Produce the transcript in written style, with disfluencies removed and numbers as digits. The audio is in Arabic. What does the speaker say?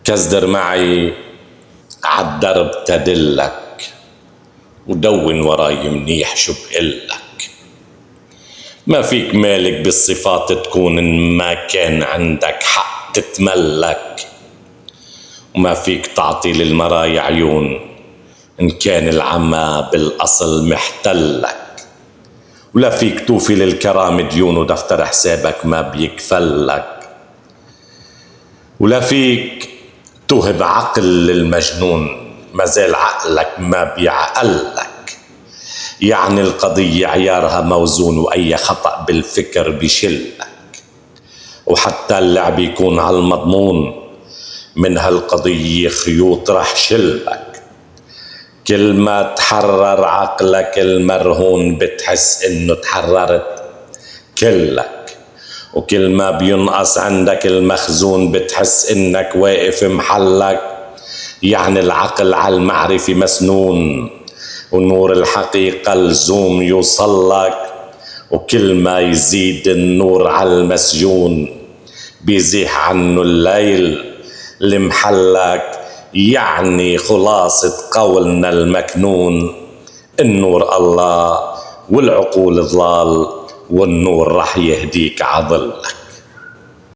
كزدر معي عالدرب تدلك، ودون وراي منيح شو بقلك. ما فيك مالك بالصفات تكون إن ما كان عندك حق تتملك، وما فيك تعطي للمرايا عيون إن كان العمى بالأصل محتلك، ولا فيك توفي للكرام ديون ودفتر حسابك ما بيكفلك، ولا فيك توهب عقل للمجنون ما زال عقلك ما بيعقلك. يعني القضية عيارها موزون وأي خطأ بالفكر بيشلك، وحتى اللعب يكون على المضمون من هالقضية خيوط رح شلك. كل ما تحرر عقلك المرهون بتحس انه تحررت كلك، وكل ما بينقص عندك المخزون بتحس انك واقف محلك. يعني العقل على المعرفة مسنون، ونور الحقيقة لزوم يوصلك، وكل ما يزيد النور على المسجون بيزيح عنه الليل لمحلك. يعني خلاصة قولنا المكنون النور الله والعقول ضلال، والنور رح يهديك عضلك.